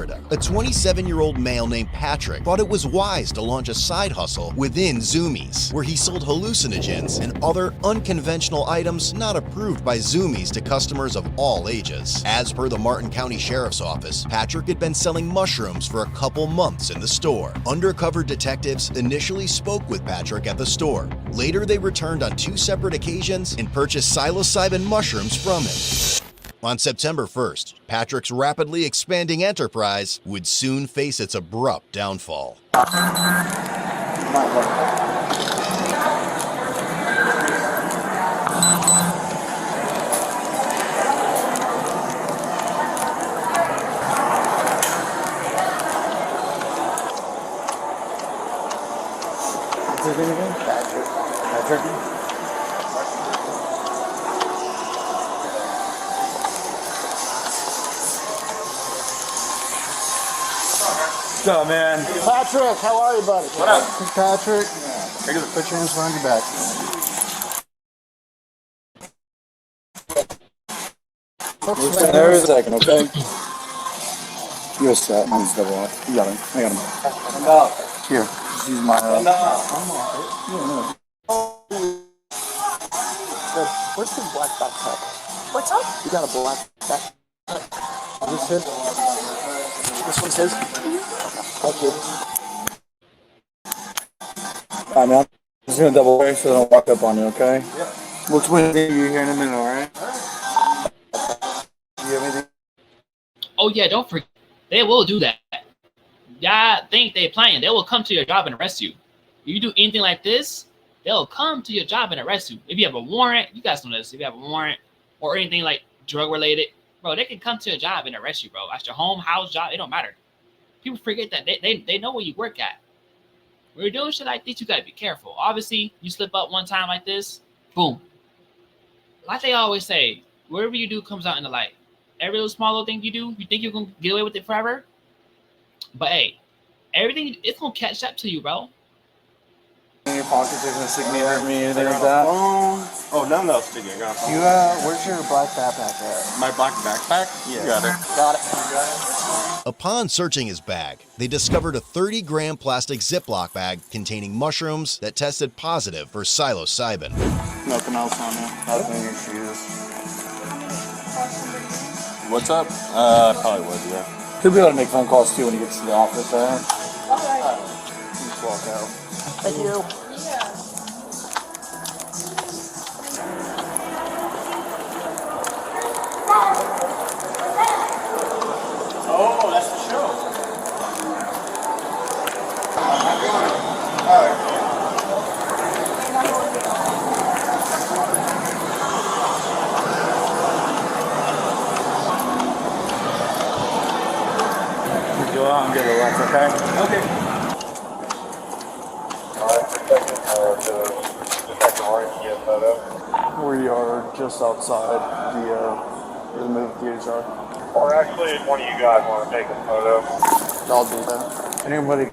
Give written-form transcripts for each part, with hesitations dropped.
A 27-year-old male named Patrick thought it was wise to launch a side hustle within Zoomies, where he sold hallucinogens and other unconventional items not approved by Zoomies to customers of all ages. As per the Martin County Sheriff's Office, Patrick had been selling mushrooms for a couple months in the store. Undercover detectives initially spoke with Patrick at the store. Later, they returned on 2 separate occasions and purchased psilocybin mushrooms from him. On September 1st, Patrick's rapidly expanding enterprise would soon face its abrupt downfall. What's his name again? Patrick. What's up, man? Patrick, how are you, buddy? What up? Hey, Patrick. Put your hands behind your back. There is a second, okay? You're set. Mine's double off. You got him. I got him. No. Here. Just use my Where's the black backpack? What's up? You got a black backpack? Is this his? This one's his? Thank you. Alright, man. I'm just gonna double wear so I don't walk up on you, okay? Yep. We'll explain to you here in a minute, alright? You have anything? Oh yeah, don't forget. They will do that. Y'all think they playing. They will come to your job and arrest you. If you do anything like this, they'll come to your job and arrest you. If you have a warrant, you guys know this. If you have a warrant or anything like drug related, bro, they can come to your job and arrest you, bro. At your home, house, job, it don't matter. People forget that they know where you work at. When you're doing shit like this, you gotta be careful. Obviously, you slip up one time like this, boom. Like they always say, whatever you do comes out in the light. Every little small little thing you do, you think you're gonna get away with it forever? But hey, everything, it's gonna catch up to you, bro. In your pockets, they're gonna stick me, hurt me, anything like that? Oh, none of those sticking. I got a phone. You, where's your black backpack at? My black backpack? Yeah. You got it. Got it. Upon searching his bag, they discovered a 30-gram plastic Ziploc bag containing mushrooms that tested positive for psilocybin. Nothing else on there. Nothing in your shoes. What's up? Probably would, yeah. He'll be able to make phone calls too when he gets to the office, alright? Alright. Just walk out. Thank you. Oh, that's the show. Go out and get a lunch, okay? Okay. We are just outside where the movie theaters are. Or actually, if one of you guys want to take a photo. I'll do that. Anybody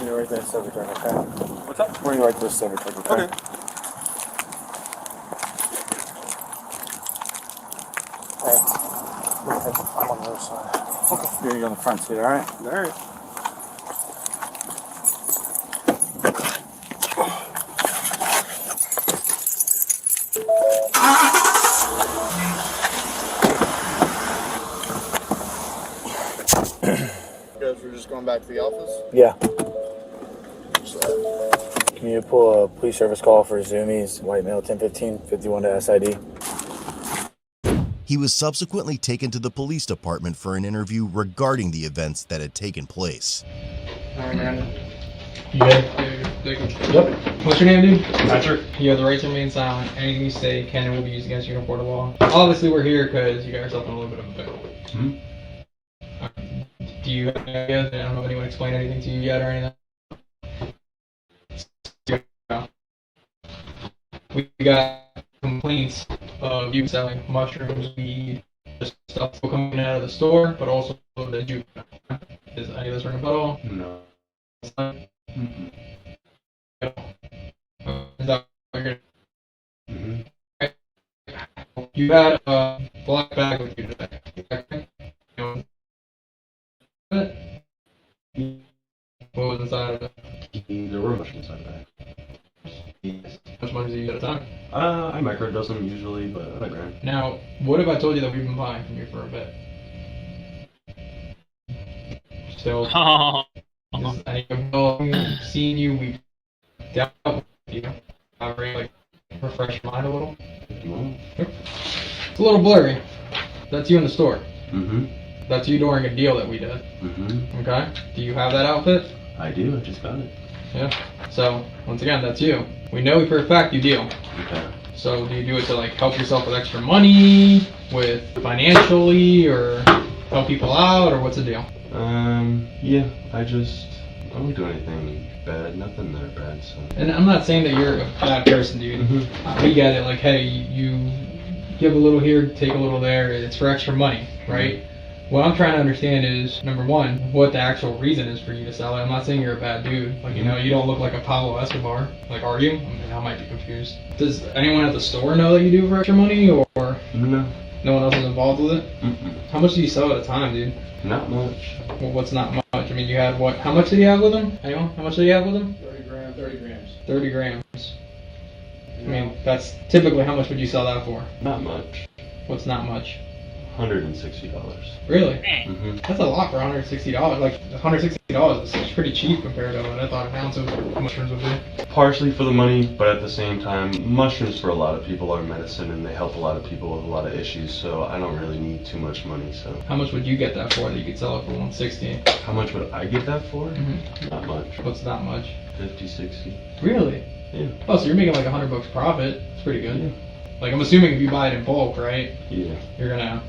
We're right there, silver truck, okay? What's up? We're right there, silver truck, okay? Okay. I'm on the other side. Okay. You're gonna go on the front seat, alright? Alright. You guys were just going back to the office? Yeah. Can you pull a police service call for Zoomies, white male, 1015, 51 to SID? He was subsequently taken to the police department for an interview regarding the events that had taken place. Alright, man. You good? Yep. What's your name, dude? Patrick. You have the right to remain silent. Anything you say can and will be used against you in a court of law. Obviously, we're here because you got yourself in a little bit of a pickle. Mm-hmm. Do you have any ideas? I don't know if anyone explained anything to you yet or anything. We got complaints of you selling mushrooms, weed, just stuff coming out of the store, but also the juvenile. Is any of this ring a bell? No. Mm-mm. Is that okay? Mm-hmm. You had a black bag with you today. Okay? What was inside of it? There were mushrooms inside that. Yes. How much money do you get at a time? I microdose them usually, but about a grand. Now, what if I told you that we've been buying from you for a bit? So, is anyone seen you? We've dealt with you. I've really, like, refreshed your mind a little. No. It's a little blurry. That's you in the store. Mm-hmm. That's you during a deal that we did. Mm-hmm. Okay? Do you have that outfit? I do. I just got it. Yeah. So, once again, that's you. We know for a fact you deal. Okay. So, do you do it to, like, help yourself with extra money, with financially, or help people out, or what's the deal? Yeah. I don't do anything bad. Nothing that bad. So. And I'm not saying that you're a bad person, dude. Mm-hmm. We get it. Like, hey, you give a little here, take a little there. It's for extra money, right? What I'm trying to understand is, number one, what the actual reason is for you to sell it. I'm not saying you're a bad dude. Like, you know, you don't look like a Pablo Escobar. Like, are you? I mean, I might be confused. Does anyone at the store know that you do it for extra money, or No. no one else is involved with it? Mm-mm. How much do you sell at a time, dude? Not much. Well, what's not much? I mean, you had what? How much did you have with him? Anyone? How much did you have with him? 30 grams. 30 grams. I mean, that's typically how much would you sell that for? Not much. What's not much? $160. Really? Mm-hmm. That's a lot for $160. Like, $160 is pretty cheap compared to what I thought an ounce of mushrooms would be. Partially for the money, but at the same time, mushrooms for a lot of people are medicine and they help a lot of people with a lot of issues, so I don't really need too much money. So How much would you get that for that you could sell it for 160? how much would I get that for? Mm-hmm. Not much. What's not much? 50, 60. Really? Yeah. Oh, so you're making like $100 profit. That's pretty good. Yeah. Like, I'm assuming if you buy it in bulk, right? Yeah. You're gonna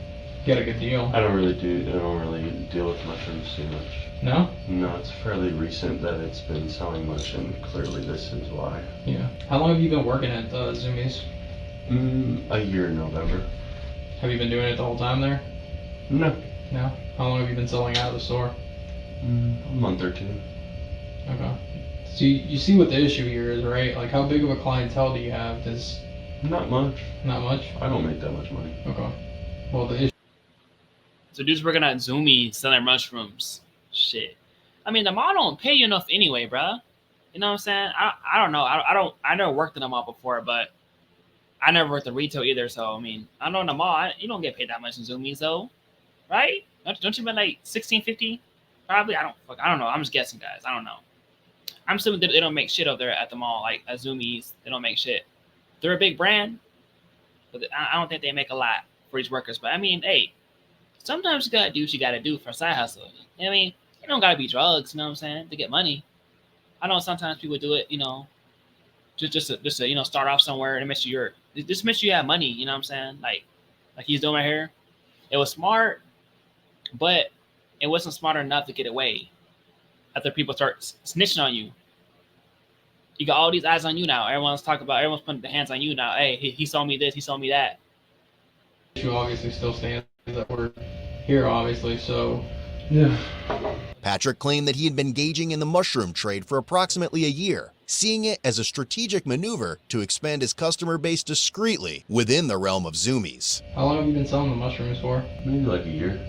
get a good deal. I don't really deal with mushrooms too much. No? No, it's fairly recent that it's been selling much, and clearly this is why. Yeah. How long have you been working at Zoomies? A year in November. Have you been doing it the whole time there? No. No. How long have you been selling out of the store? A month or two. Okay. So you see what the issue here is, right? Like, how big of a clientele do you have? Not much. Not much? I don't make that much money. Okay. Well, the issue. So dudes working at Zoomy selling mushrooms. Shit. I mean, the mall don't pay you enough anyway, bruh. You know what I'm saying? I don't know. I never worked in a mall before, but I never worked in retail either. So I mean, I know in the mall you don't get paid that much in Zoomies though, right? Don't you make like $16.50? Probably. I don't know. I'm just guessing, guys. I don't know. I'm assuming they don't make shit over there at the mall, like at Zoomies. They don't make shit. They're a big brand, but I don't think they make a lot for these workers. But I mean, hey, sometimes you gotta do what you gotta do for a side hustle. You know what I mean? It don't gotta be drugs, you know what I'm saying, to get money. I know sometimes people do it, you know, just to you know, start off somewhere and make sure you have money, you know what I'm saying? Like he's doing right here. It was smart, but it wasn't smart enough to get away after people start snitching on you. You got all these eyes on you now. Everyone's putting their hands on you now. Hey, he saw me this, he saw me that. issue obviously still stands that we're here, obviously, so. Yeah. Patrick claimed that he had been engaging in the mushroom trade for approximately a year, seeing it as a strategic maneuver to expand his customer base discreetly within the realm of Zoomies. How long have you been selling the mushrooms for? Maybe like a year.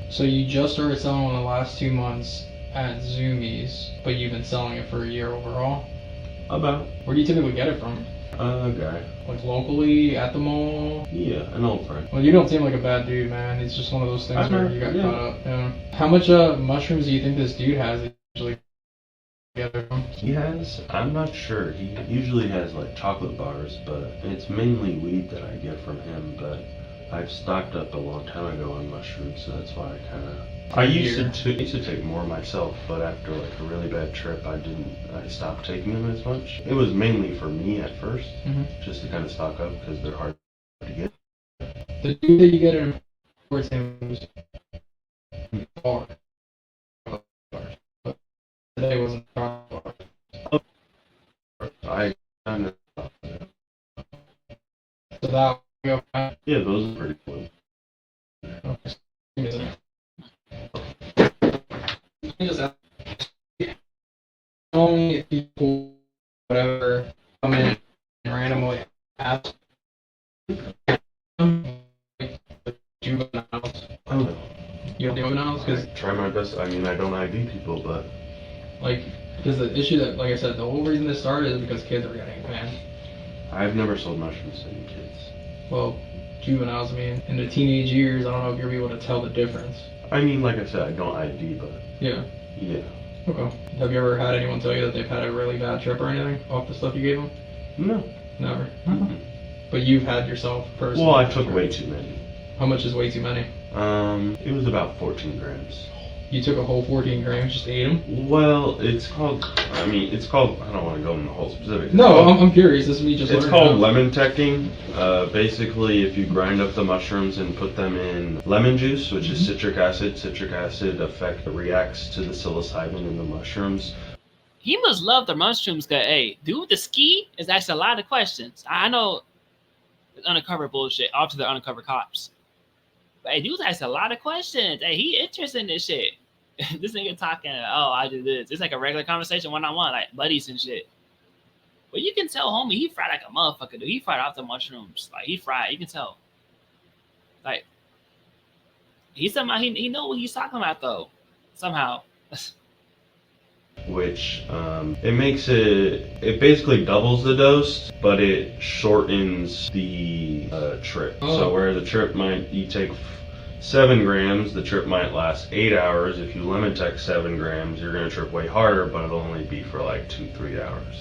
So you just started selling in the last 2 months at Zoomies, but you've been selling it for a year overall? About. Where do you typically get it from? A guy. Like locally, at the mall? Yeah, an old friend. Well, you don't seem like a bad dude, man. It's just one of those things where you got yeah. caught up. Yeah. How much mushrooms do you think this dude has that you usually get it from? He has, I'm not sure. He usually has like chocolate bars, but it's mainly weed that I get from him. But I've stocked up a long time ago on mushrooms, so that's why I kind of. I used to take more myself, but after like a really bad trip, I stopped taking them as much. It was mainly for me at first, just to kind of stock up because they're hard to get. The dude that you get it in towards him was bar. But today wasn't bar. I kind of. So that Yeah, those are pretty cool. only people, whatever, come in and randomly ask them, like, juveniles. Oh, You don't do juveniles I because, try my best. I mean, I don't ID people, but like, because the issue that, like I said, the whole reason this started is because kids are getting banned. I've never sold mushrooms to any kids. Well, juveniles, I mean, in the teenage years, I don't know if you'll be able to tell the difference. I mean, like I said, I don't ID, but Yeah. yeah. Okay. Have you ever had anyone tell you that they've had a really bad trip or anything off the stuff you gave them? No. Never. Mm-mm. But you've had yourself personally. Well, I took way too many. How much is way too many? It was about 14 grams. You took a whole 14 grams, just ate them? Well, it's called. I mean, it's called. I don't want to go into the whole specifics. No, I'm curious. This is me just. It's learning called how. lemon teching. Basically, if you grind up the mushrooms and put them in lemon juice, which is citric acid reacts to the psilocybin in the mushrooms. He must love the mushrooms. Cause hey, dude, with the ski is asking a lot of questions. I know it's undercover bullshit. Off to the undercover cops. But hey, dude's asking a lot of questions. Hey, he interested in this shit. This nigga talking. Oh, I do this. It's like a regular conversation, one-on-one, like buddies and shit. But you can tell, homie, he fried like a motherfucker, dude. He fried off the mushrooms. Like, he fried. You can tell. Like, he's somehow, he know what he's talking about, though. Somehow. Which it basically doubles the dose, but it shortens the trip. Oh. So where the trip you take 7 grams, the trip might last 8 hours. If you lemon tech 7 grams, you're gonna trip way harder, but it'll only be for like 2-3 hours.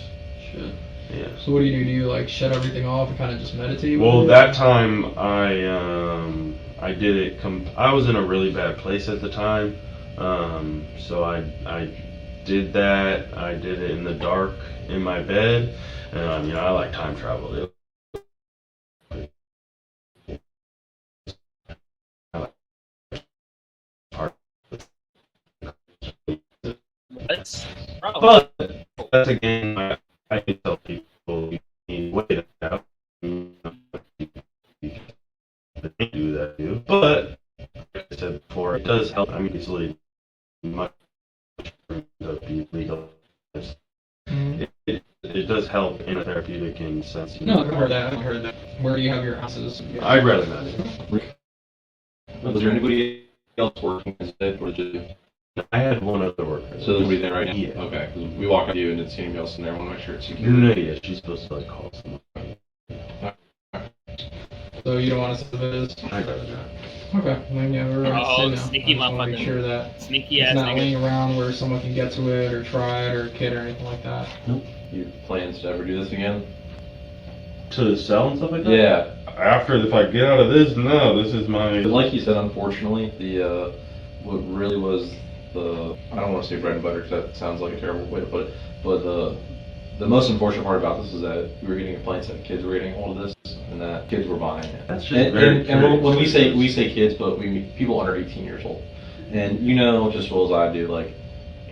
Shit. Yeah. So what do? Do you like shut everything off and kind of just meditate? Well, with it? that time I did it. I was in a really bad place at the time, so I did that. I did it in the dark in my bed, and I like time travel. But that's again, I can tell people you need to wait out. They do that too. But like I said before, it does help. I mean, usually much be legal. It does help in a therapeutic sense. No, I've heard that. I've heard that. Where do you have your houses? I'd rather not. Was there anybody else working instead, or just? I had one other worker. So there's nobody there right now? Yeah. Okay, 'cause we walk up to you and didn't see anybody else in there. I want to make sure it's secure. No, yeah, she's supposed to like call someone. So you don't want to say what it is? I'd rather not. Okay, then yeah, we're Oh, now. sneaky I just want to make motherfucker. sure that Sneaky it's ass not nigga. laying around where someone can get to it or try it or kid or anything like that. You plans to ever do this again? To sell and stuff like that? Yeah. After, if I get out of this, no, this is my. Like you said, unfortunately, what really was I don't want to say bread and butter because that sounds like a terrible way to put it, but the most unfortunate part about this is that we were getting complaints that kids were getting hold of this and that kids were buying it. That's just and when we say kids, but we mean people under 18 years old. And you know just as well as I do, like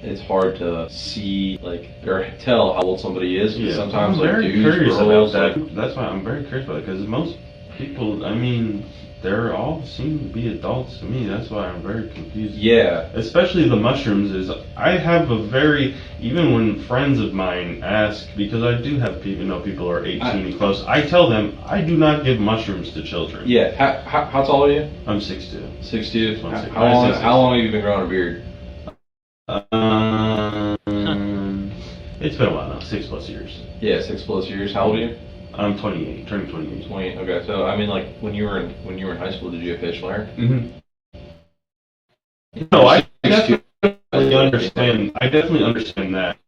it's hard to see or tell how old somebody is. Yeah. Sometimes I'm very curious girls, about that. That's why I'm very curious about it, because most people, I mean, they're all seem to be adults to me. That's why I'm very confused. Yeah. Especially the mushrooms is, I have even when friends of mine ask, because I do have people are 18 and close, I tell them, I do not give mushrooms to children. Yeah. How tall are you? I'm 6'2". 6'2". I'm 6'2". How long have you been growing a beard? It's been a while now, 6+ years. Yeah, 6+ years. How old are you? I'm 28, turning 28. 20. Okay, so I mean, like when you were in high school, did you have facial hair? Mm-hmm. No, I definitely understand. I definitely understand that.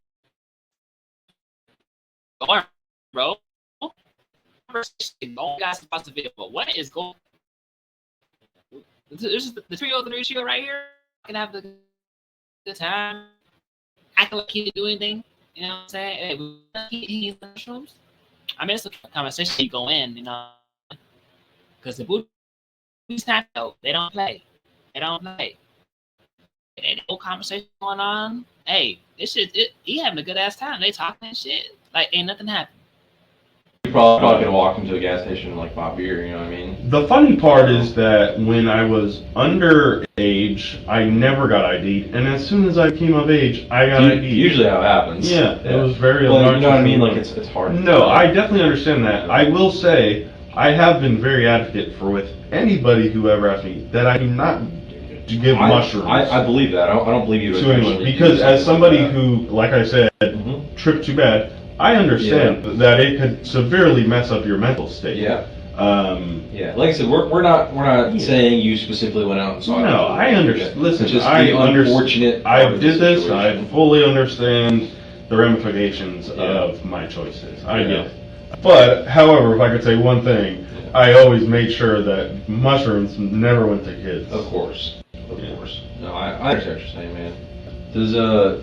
Bro. Don't guys about the video, but what is going? This is the trio of the ratio right here. Can have the good time, acting like he didn't do anything. You know what I'm saying? Hey, he eats mushrooms. I mean, it's a conversation you go in, because the booties not dope. They don't play. Ain't no conversation going on. Hey, this shit, he having a good ass time. They talking and shit. Like, ain't nothing happened. You're probably gonna walk into a gas station and like buy beer. You know what I mean? The funny part is that when I was underage, I never got ID'd, and as soon as I came of age, I got ID'd. Usually how it happens. Yeah, it was very well, obnoxious. you know what I mean? Like it's hard. No, I definitely understand that. I will say, I have been very advocate for with anybody who ever asked me that I do not to give mushrooms. I believe that. I don't believe you to anyone because as somebody who, like I said, tripped too bad, I understand that it could severely mess up your mental state. Yeah. Yeah. Like I said, we're not saying you specifically went out and saw it. No, I understand. Listen, just I unfortunate. I did this. I fully understand the ramifications of my choices. I get it. But, however, if I could say one thing, I always made sure that mushrooms never went to kids. Of course. Of course. No, I understand what you're saying, man. Does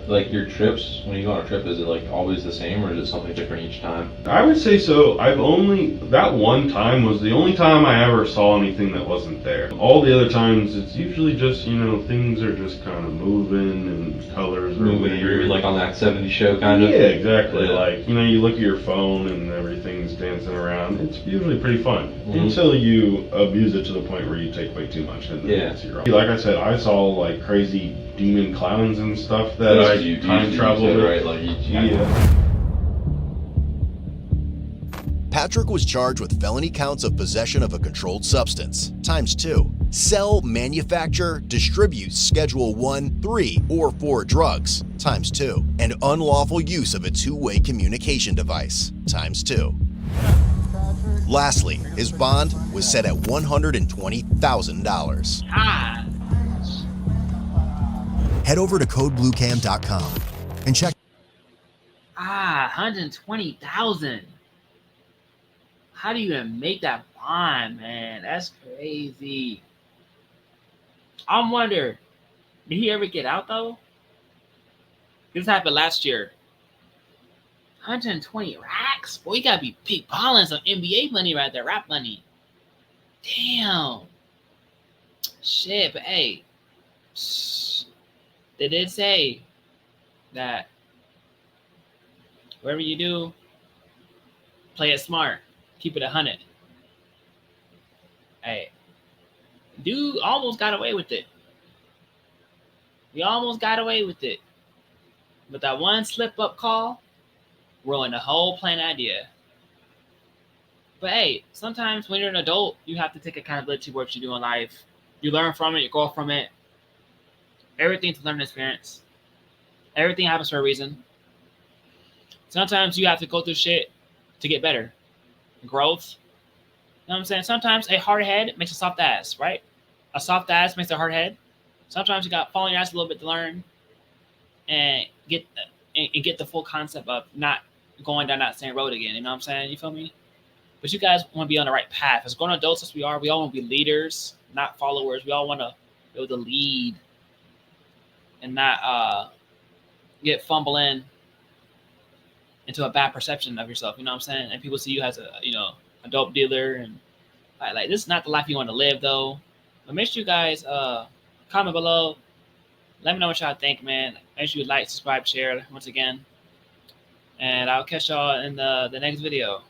like your trips, when you go on a trip, is it like always the same or is it something different each time? I would say so. That one time was the only time I ever saw anything that wasn't there. All the other times, it's usually just, things are just kind of moving and colors are weird. Like on that 70s show kind of? Yeah, exactly. Yeah. Like, you look at your phone and everything's dancing around. It's usually pretty fun until you abuse it to the point where you take way too much. And then it's your own. Like I said, I saw like crazy demon clowns and stuff that I time traveled with. Right? Like, Patrick was charged with felony counts of possession of a controlled substance, ×2. Sell, manufacture, distribute Schedule 1, 3, or 4 drugs, ×2. And unlawful use of a two-way communication device, ×2. Lastly, his bond was set at $120,000. Head over to codebluecam.com and check. 120,000. How do you even make that bond, man? That's crazy. I wonder, did he ever get out though? This happened last year. 120 racks? Boy, you gotta be big ballin' some NBA money right there, rap money. Damn. Shit, but hey. They did say that whatever you do, play it smart. Keep it 100. Hey, dude almost got away with it. We almost got away with it. But that one slip-up call ruined the whole plan idea. But hey, sometimes when you're an adult, you have to take accountability for what you do in life. You learn from it, you grow from it. Everything's a learning experience. Everything happens for a reason. Sometimes you have to go through shit to get better. Growth. You know what I'm saying? Sometimes a hard head makes a soft ass, right? A soft ass makes a hard head. Sometimes you got to fall on your ass a little bit to learn and get the full concept of not going down that same road again. You know what I'm saying? You feel me? But you guys want to be on the right path. As grown adults as we are, we all want to be leaders, not followers. We all want to be able to lead and not get fumbling into a bad perception of yourself. You know what I'm saying? And people see you as a dope dealer, and like this is not the life you want to live though. But make sure you guys comment below. Let me know what y'all think, man. Make sure you like, subscribe, share once again. And I'll catch y'all in the next video.